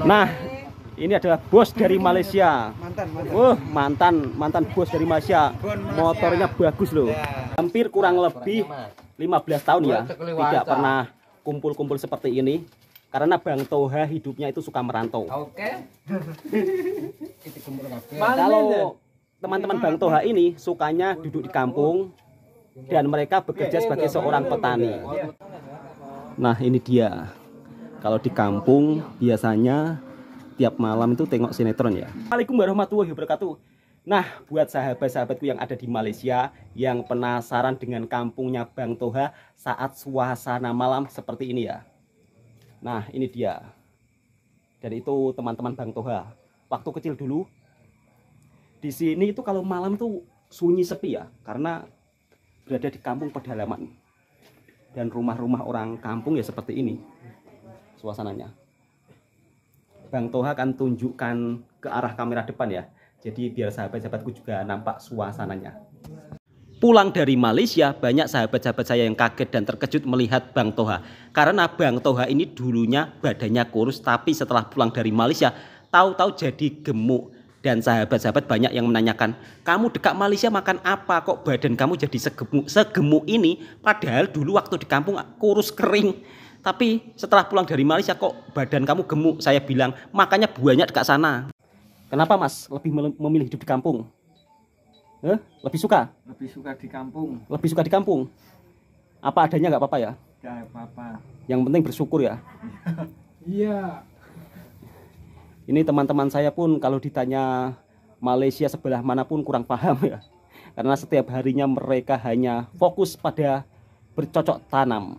Nah, ini adalah bos dari Malaysia. Mantan bos dari Malaysia. Motornya bagus loh. Hampir kurang lebih 15 tahun ya tidak pernah kumpul-kumpul seperti ini. Karena Bang Toha hidupnya itu suka merantau. Oke. Kalau teman-teman Bang Toha ini sukanya duduk di kampung dan mereka bekerja sebagai seorang petani. Nah, ini dia. Kalau di kampung biasanya tiap malam itu tengok sinetron ya. Assalamualaikum warahmatullahi wabarakatuh. Nah, buat sahabat-sahabatku yang ada di Malaysia yang penasaran dengan kampungnya Bang Toha saat suasana malam seperti ini ya. Nah, ini dia. Dan itu teman-teman Bang Toha. Waktu kecil dulu di sini itu kalau malam itu sunyi sepi ya, karena berada di kampung pedalaman. Dan rumah-rumah orang kampung ya seperti ini suasananya. Bang Toha akan tunjukkan ke arah kamera depan ya. Jadi biar sahabat-sahabatku juga nampak suasananya. Pulang dari Malaysia, banyak sahabat-sahabat saya yang kaget dan terkejut melihat Bang Toha. Karena Bang Toha ini dulunya badannya kurus, tapi setelah pulang dari Malaysia, tahu-tahu jadi gemuk. Dan sahabat-sahabat banyak yang menanyakan, kamu dekat Malaysia makan apa kok badan kamu jadi segemuk ini? Padahal dulu waktu di kampung kurus kering. Tapi setelah pulang dari Malaysia kok badan kamu gemuk? Saya bilang, makanya buahnya dekat sana. Kenapa Mas lebih memilih hidup di kampung? Lebih suka? Lebih suka di kampung. Lebih suka di kampung? Apa adanya nggak apa-apa ya? Gak apa-apa. Yang penting bersyukur ya? Iya. Ini teman-teman saya pun kalau ditanya Malaysia sebelah manapun kurang paham ya. Karena setiap harinya mereka hanya fokus pada bercocok tanam.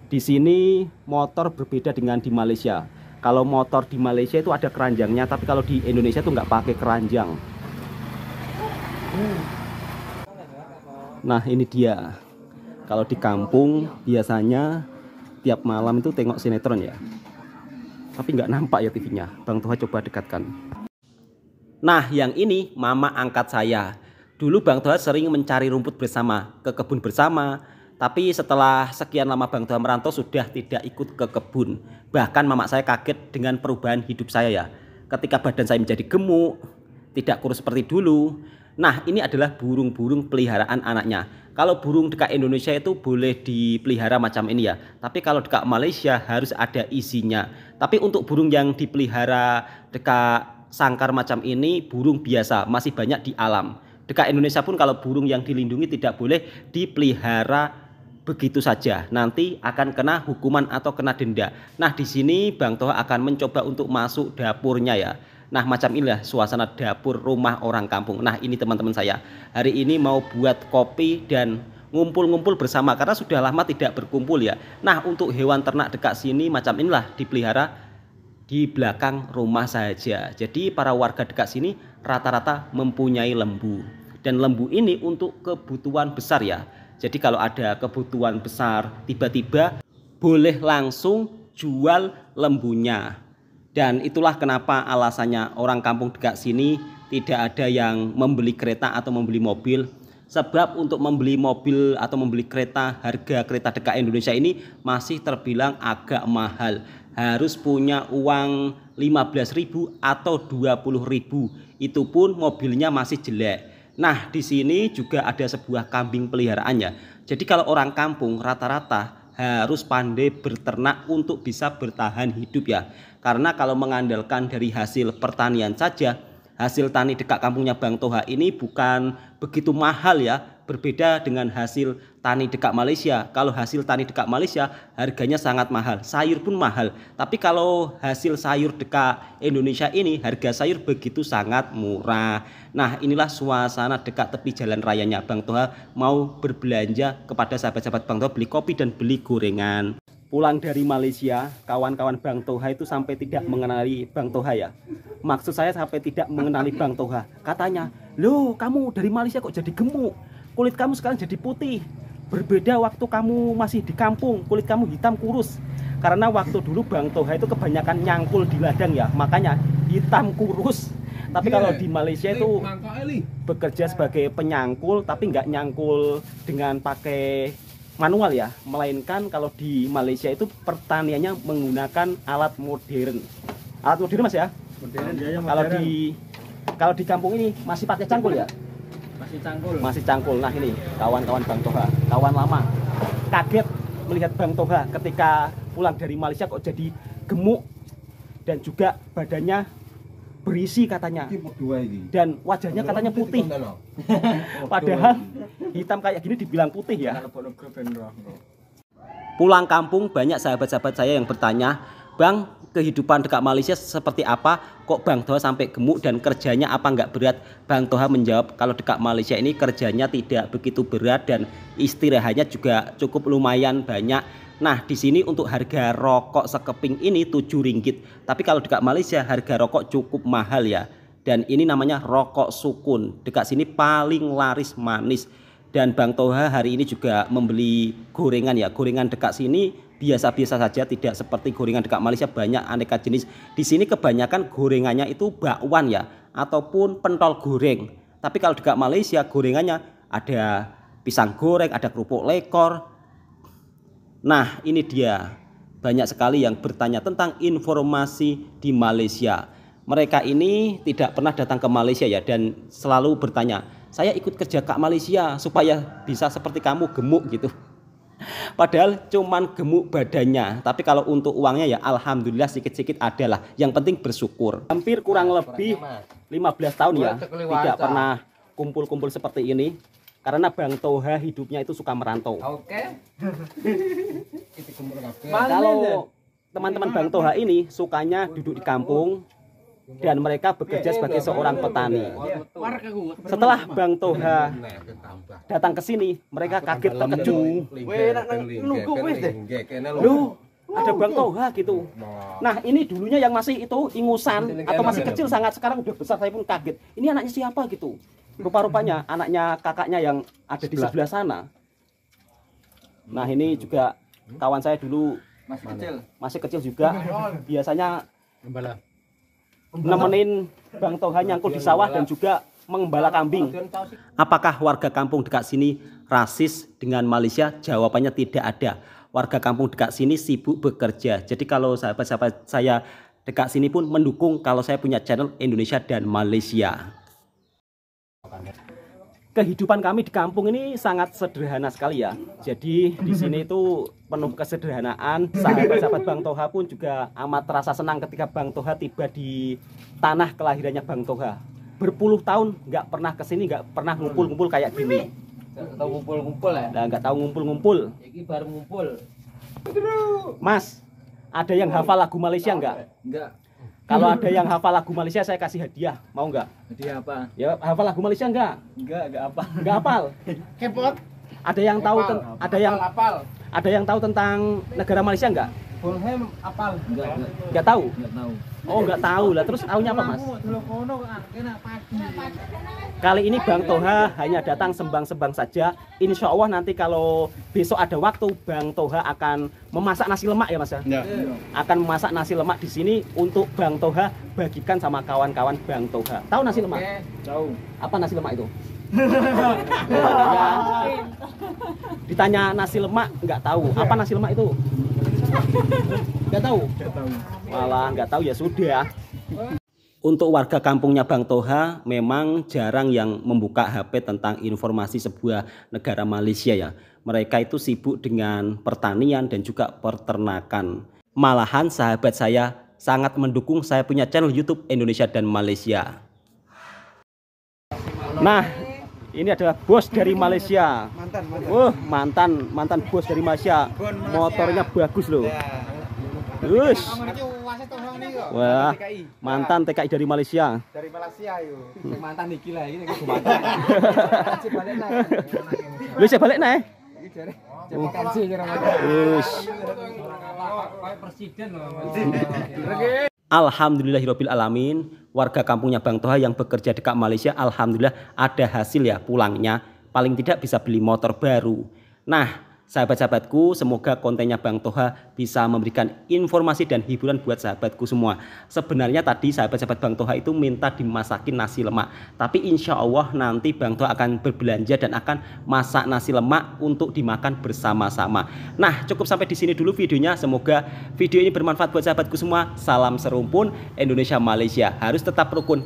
Di sini motor berbeda dengan di Malaysia. Kalau motor di Malaysia itu ada keranjangnya, tapi kalau di Indonesia itu nggak pakai keranjang. Nah, ini dia. Kalau di kampung biasanya tiap malam itu tengok sinetron ya. Tapi nggak nampak ya TV-nya. Bang Toha coba dekatkan. Nah, yang ini mama angkat saya. Dulu Bang Toha sering mencari rumput bersama, ke kebun bersama. Tapi setelah sekian lama Bang Toha merantau sudah tidak ikut ke kebun. Bahkan mama saya kaget dengan perubahan hidup saya ya. Ketika badan saya menjadi gemuk, tidak kurus seperti dulu. Nah, ini adalah burung-burung peliharaan anaknya. Kalau burung dekat Indonesia itu boleh dipelihara macam ini ya. Tapi kalau dekat Malaysia harus ada isinya. Tapi untuk burung yang dipelihara dekat sangkar macam ini burung biasa, masih banyak di alam. Dekat Indonesia pun kalau burung yang dilindungi tidak boleh dipelihara begitu saja, nanti akan kena hukuman atau kena denda. Nah, di sini Bang Toha akan mencoba untuk masuk dapurnya ya. Nah, macam inilah suasana dapur rumah orang kampung. Nah, ini teman-teman saya. Hari ini mau buat kopi dan ngumpul-ngumpul bersama karena sudah lama tidak berkumpul ya. Nah, untuk hewan ternak dekat sini macam inilah dipelihara di belakang rumah saja. Jadi para warga dekat sini rata-rata mempunyai lembu. Dan lembu ini untuk kebutuhan besar ya. Jadi kalau ada kebutuhan besar tiba-tiba boleh langsung jual lembunya. Dan itulah kenapa alasannya orang kampung dekat sini tidak ada yang membeli kereta atau membeli mobil. Sebab untuk membeli mobil atau membeli kereta, harga kereta dekat Indonesia ini masih terbilang agak mahal. Harus punya uang 15.000 atau 20.000. Itu pun mobilnya masih jelek. Nah, di sini juga ada sebuah kambing peliharaannya. Jadi kalau orang kampung rata-rata harus pandai berternak untuk bisa bertahan hidup ya. Karena kalau mengandalkan dari hasil pertanian saja, hasil tani dekat kampungnya Bang Toha ini bukan begitu mahal ya. Berbeda dengan hasil tani dekat Malaysia. Kalau hasil tani dekat Malaysia harganya sangat mahal, sayur pun mahal. Tapi kalau hasil sayur dekat Indonesia ini harga sayur begitu sangat murah. Nah, inilah suasana dekat tepi jalan rayanya Bang Toha mau berbelanja kepada sahabat-sahabat Bang Toha beli kopi dan beli gorengan. Pulang dari Malaysia, kawan-kawan Bang Toha itu sampai tidak mengenali Bang Toha ya. Maksud saya sampai tidak mengenali Bang Toha. Katanya, loh kamu dari Malaysia kok jadi gemuk? Kulit kamu sekarang jadi putih. Berbeda waktu kamu masih di kampung, kulit kamu hitam kurus. Karena waktu dulu Bang Toha itu kebanyakan nyangkul di ladang ya, makanya hitam kurus. Tapi kalau di Malaysia itu bekerja sebagai penyangkul, tapi nggak nyangkul dengan pakai manual ya, melainkan kalau di Malaysia itu pertaniannya menggunakan alat modern. Alat modern Mas ya? Modern ya, Kalau di kampung ini masih pakai cangkul ya? masih cangkul. Masih cangkul. Nah ini kawan-kawan Bang Toha, kawan lama. Kaget melihat Bang Toha ketika pulang dari Malaysia kok jadi gemuk dan juga badannya berisi katanya. Dan wajahnya katanya putih. Padahal hitam kayak gini dibilang putih ya. Pulang kampung banyak sahabat-sahabat saya yang bertanya, Bang, kehidupan dekat Malaysia seperti apa? Kok Bang Toha sampai gemuk dan kerjanya apa nggak berat? Bang Toha menjawab kalau dekat Malaysia ini kerjanya tidak begitu berat dan istirahatnya juga cukup lumayan banyak. Nah di sini untuk harga rokok sekeping ini 7 ringgit. Tapi kalau dekat Malaysia harga rokok cukup mahal ya. Dan ini namanya rokok sukun. Dekat sini paling laris manis. Dan Bang Toha hari ini juga membeli gorengan ya. Gorengan dekat sini biasa-biasa saja, tidak seperti gorengan dekat Malaysia, banyak aneka jenis. Di sini kebanyakan gorengannya itu bakwan ya, ataupun pentol goreng. Tapi kalau dekat Malaysia gorengannya ada pisang goreng, ada kerupuk lekor. Nah ini dia, banyak sekali yang bertanya tentang informasi di Malaysia. Mereka ini tidak pernah datang ke Malaysia ya, dan selalu bertanya, saya ikut kerja ke Malaysia supaya bisa seperti kamu gemuk gitu. Padahal cuman gemuk badannya, tapi kalau untuk uangnya ya alhamdulillah sedikit-sedikit adalah. Yang penting bersyukur. Hampir kurang lebih 15 tahun ya tidak pernah kumpul-kumpul seperti ini. Karena Bang Toha hidupnya itu suka merantau. Oke. Kalau teman-teman Bang Toha ini sukanya duduk di kampung dan mereka bekerja sebagai seorang petani. Setelah Bang Toha datang ke sini, mereka kaget terkejut. Loh, ada Bang Toha gitu. Nah, ini dulunya yang masih itu ingusan atau masih kecil sangat, sekarang udah besar, saya pun kaget. Ini anaknya siapa gitu? Rupa-rupanya anaknya kakaknya yang ada di sebelah sana. Nah, ini juga kawan saya dulu masih kecil juga. Biasanya nemenin Bang Toha nyangkul di sawah dan juga mengembala kambing. Apakah warga kampung dekat sini rasis dengan Malaysia? Jawabannya tidak ada. Warga kampung dekat sini sibuk bekerja. Jadi kalau sahabat-sahabat saya dekat sini pun mendukung kalau saya punya channel Indonesia dan Malaysia. Kehidupan kami di kampung ini sangat sederhana sekali ya. Jadi di sini itu penuh kesederhanaan. Sahabat-sahabat Bang Toha pun juga amat terasa senang ketika Bang Toha tiba di tanah kelahirannya Bang Toha. Berpuluh tahun nggak pernah kesini, nggak pernah ngumpul-ngumpul kayak gini. Nggak tahu ngumpul-ngumpul ya? Nah, nggak tahu ngumpul-ngumpul. Ini baru ngumpul. Mas, ada yang hafal lagu Malaysia nggak? Enggak. Kalau ada yang hafal lagu Malaysia saya kasih hadiah, mau nggak? Hadiah apa? Ya hafal lagu Malaysia nggak? Enggak apa. Nggak hafal. Kepot. Ada yang tahu Apal. ada yang tahu tentang negara Malaysia nggak? Bolhem apal. Nggak tahu. Enggak tahu. Oh nggak tahu lah, terus tahunya apa Mas? Kali ini Bang Toha hanya datang sembang-sembang saja. Insya Allah nanti kalau besok ada waktu, Bang Toha akan memasak nasi lemak ya Mas ya? Akan memasak nasi lemak di sini untuk Bang Toha bagikan sama kawan-kawan Bang Toha. Tahu nasi lemak? Tahu. Apa nasi lemak itu? Ditanya nasi lemak nggak tahu. Apa nasi lemak itu? Nggak tahu. Enggak tahu. Malah nggak tahu ya sudah. Untuk warga kampungnya Bang Toha memang jarang yang membuka HP tentang informasi sebuah negara Malaysia ya. Mereka itu sibuk dengan pertanian dan juga peternakan. Malahan sahabat saya sangat mendukung saya punya channel YouTube Indonesia dan Malaysia. Nah, ini adalah bos dari Malaysia. Mantan bos dari Malaysia. Motornya bagus loh. Terus, wah, mantan TKI dari Malaysia. Dari Malaysia yuk. Mantan iki lah ini Lu saya balik nih. Alhamdulillahirabbil alamin. Warga kampungnya Bang Toha yang bekerja dekat Malaysia, alhamdulillah ada hasil ya pulangnya. Paling tidak bisa beli motor baru. Nah, Sahabat-sahabatku, semoga kontennya Bang Toha bisa memberikan informasi dan hiburan buat sahabatku semua. Sebenarnya tadi sahabat-sahabat Bang Toha itu minta dimasakin nasi lemak. Tapi insya Allah nanti Bang Toha akan berbelanja dan akan masak nasi lemak untuk dimakan bersama-sama. Nah, cukup sampai di sini dulu videonya. Semoga video ini bermanfaat buat sahabatku semua. Salam serumpun Indonesia Malaysia. Harus tetap rukun.